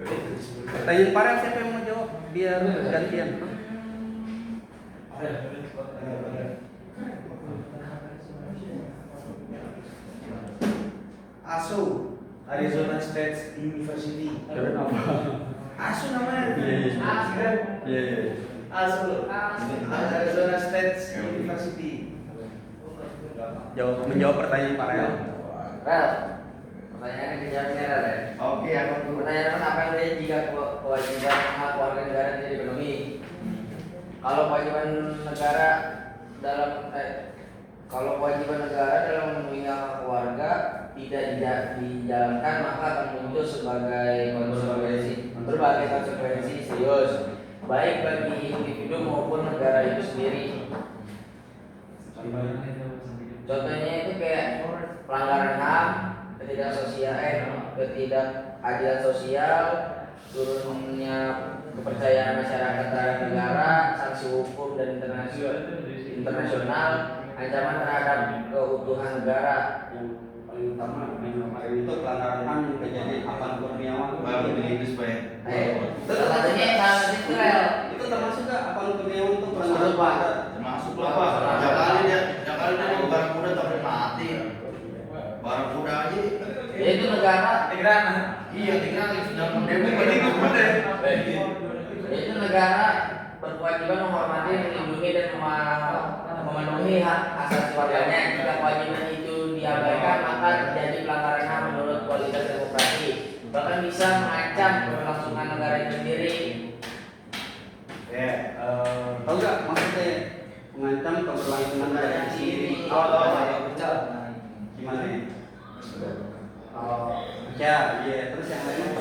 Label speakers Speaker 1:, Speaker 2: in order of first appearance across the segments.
Speaker 1: Pertanyaan Farel siapa yang mau jawab? Biar gantian.
Speaker 2: ASU, Arizona State University. ASU namanya.
Speaker 1: Iya.
Speaker 2: ASU, Arizona State University.
Speaker 1: Menjawab pertanyaan Farel.
Speaker 3: Rel, pertanyaannya dijawabnya Rel ya.
Speaker 2: Oke, apa tuh?
Speaker 3: Pertanyaan apa yang dia jika kewajiban hak warga negara tidak dipenuhi? Kalau kewajiban negara dalam memenuhi hak warga tidak dijalankan, maka akan muncul berbagai konsekuensi serius, baik bagi individu maupun negara itu sendiri. Contohnya itu kayak pelanggaran HAM, ketidakadilan sosial, turunnya kepercayaan masyarakat terhadap negara, sanksi hukum dan internasional, ancaman terhadap keutuhan negara.
Speaker 1: Paling utama kemarin itu pelanggaran HAM yang kejadian Avan Kurniawan.
Speaker 2: Baru itu supaya.
Speaker 3: Salah satunya yang sangat kecil.
Speaker 1: Itu termasuk nggak Avan Kurniawan itu pelanggaran
Speaker 3: Termasuk, Pak.
Speaker 2: Termasuk lah Pak. Jangan dia mau barang kuda tapi mati. Barang kuda aja.
Speaker 3: Ya itu negara.
Speaker 2: Iya, tinggal sudah mendemo ini kuda.
Speaker 3: Itu negara berkewajiban menghormati, melindungi dan memenuhi hak asasi warganya. Jika kewajiban itu diabaikan, maka terjadi pelanggaran HAM menurut kualitas demokrasi. Bahkan bisa mengancam keberlangsungan negara itu sendiri.
Speaker 1: Tahu nggak maksudnya mengancam keberlangsungan negara itu sendiri? Gimana ya? Iya. Terus yang lainnya?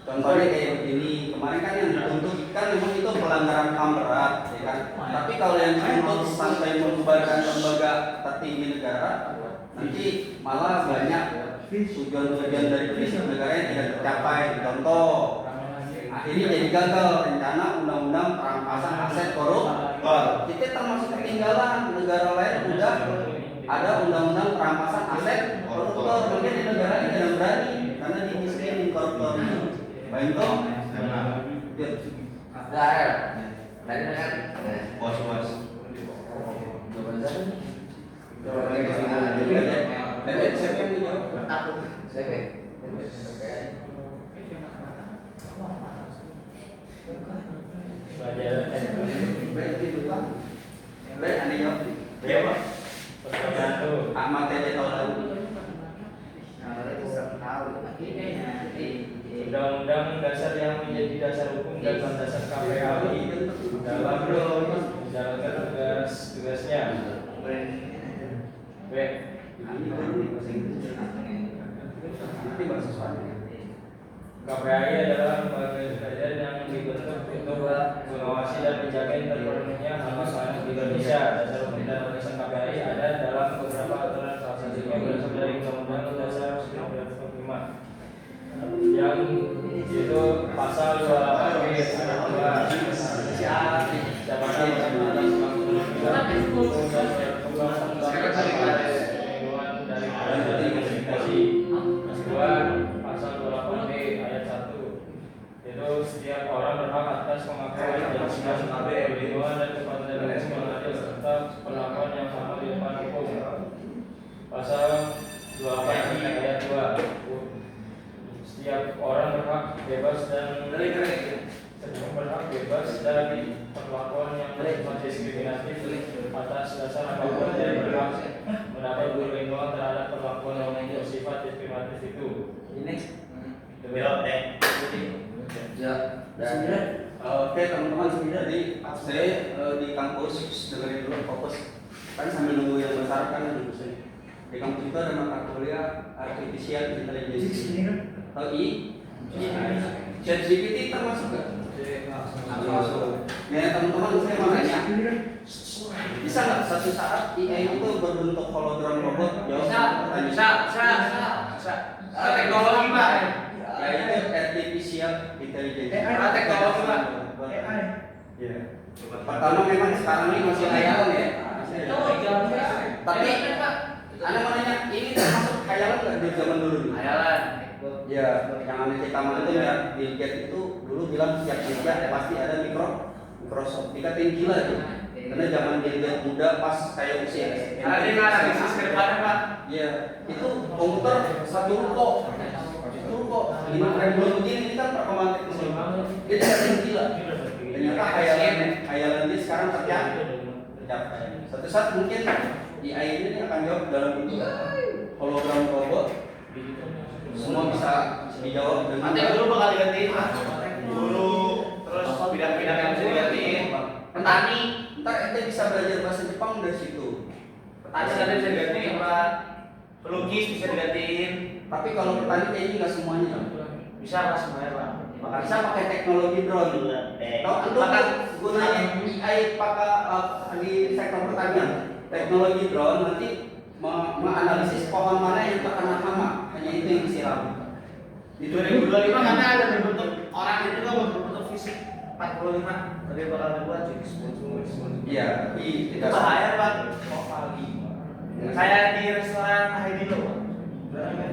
Speaker 1: Contohnya kayak begini, kemarin kan yang dituntut kan memang itu pelanggaran HAM berat, ya kan? Tapi kalau yang dituntut sampai membubarkan lembaga tertinggi negara, nanti malah banyak tujuan-tujuan dari prinsip negara yang tidak tercapai. Contoh, akhirnya jadi gagal rencana undang-undang perampasan aset koruptor. Kita termasuk ketinggalan, negara lain udah ada undang-undang perampasan aset koruptor, mungkin di negara ini tidak berani karena dimiskinin koruptor. Baik toh?
Speaker 3: Dari negara.
Speaker 2: Bos.
Speaker 1: Siapa yang menjawab?
Speaker 3: Aku. Siapa?
Speaker 1: Baik, Anda jawab.
Speaker 2: Iya Pak.
Speaker 1: Ahmad Tete tahu.
Speaker 4: Undang-undang dasar yang menjadi dasar hukum dan landasan KPAI dalam menjalankan tugas-tugasnya. B. KPAI adalah lembaga kerajaan yang dibentuk untuk mengawasi dan menjaga terpenuhinya hak-hak di Indonesia. Dasar hukum dan landasan KPAI ada dalam beberapa aturan, salah satunya berasal dari Undang-Undang Dasar 1945 yang itu pasal 28 itu setiap orang berhak atas pengakuan dan perlindungan dan kepatuhan hukum yang adil serta perlakuan yang sama di depan hukum. Pasal 28 ayat 2, setiap orang berhak bebas dari perlakuan yang bersifat diskriminatif atas dasar apapun dan berhak mendapat perlindungan terhadap perlakuan yang bersifat diskriminatif itu.
Speaker 1: Oke teman-teman, jadi saya di kampus dengerin dulu fokus. Kan sambil nunggu yang besar kan di kampus itu ada mata kuliah artificial intelligence. ChatGPT termasuk nggak? Termasuk. Ya teman-teman, saya mau nanya, bisa nggak suatu saat AI itu berbentuk hologram robot? Jawab.
Speaker 3: Bisa. Teknologi Pak.
Speaker 1: Ya itu artificial intelligence.
Speaker 3: Teknologi Pak.
Speaker 1: Ya. Pertama memang sekarang ini masih khayalan ya. Tapi Anda mau nanya, ini termasuk khayalan nggak di zaman dulu?
Speaker 3: Hayalan.
Speaker 1: Ya, yang aneh taman itu ya, Bill Gates itu dulu bilang setiap meja pasti ada Microsoft. Dikatain gila itu. Karena zaman Bill Gates muda pas kayak usia
Speaker 3: Karena dia nggak ada bisnis ke depannya, Pak.
Speaker 1: Iya, itu komputer satu ruko 5 belum begini ini kan perkembangan teknologi. Dia dikatain gila. Ternyata hayalan dia sekarang tercapai. Suatu saat mungkin AI ini akan jawab dalam bentuk hologram robot. Semua bisa dijawab dengan
Speaker 3: Nanti dulu bakal digantiin, Pak. Guru, terus bidang-bidang yang bisa digantiin. Petani,
Speaker 1: ntar ente bisa belajar bahasa Jepang dari situ.
Speaker 3: petani kan bisa digantiin, Pak. Pelukis bisa digantiin.
Speaker 1: Tapi kalau petani kayaknya nggak semuanya.
Speaker 3: Bisa Pak semuanya, Pak.
Speaker 1: Maka bisa pakai teknologi drone. Tahu antum gunanya AI di sektor pertanian. Teknologi drone nanti menganalisis pohon mana yang terkena hama, hanya itu yang disiram.
Speaker 3: Di 2025 karena ada berbentuk orang itu juga berbentuk fisik 45 tadi bakal dibuat jadi
Speaker 1: Iya, tapi
Speaker 3: itu
Speaker 1: tidak
Speaker 3: bahaya, Pak. Kayak di restoran Haidi Lo,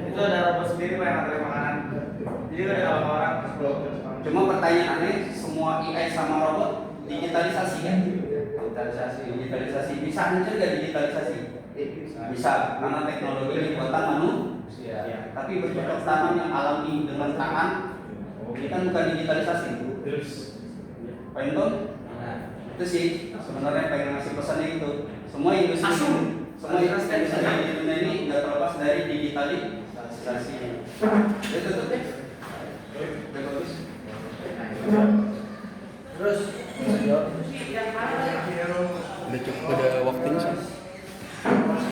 Speaker 3: itu ada robot sendiri Pak, yang nganterin makanan. Jadi kalau orang
Speaker 1: Cuma pertanyaannya semua AI sama robot digitalisasi kan? Digitalisasi bisa hancur nggak digitalisasi? Bisa, karena teknologi ini buatan manusia. Tapi bercocok tanam yang alami dengan tangan, ini kan bukan digitalisasi. Paham tuh? Itu sih sebenarnya pengen ngasih pesannya itu. Semua industri di dunia ini nggak terlepas dari digitalisasi. Udah tutup deh. Udah bagus.
Speaker 3: terus
Speaker 2: Udah cukup, udah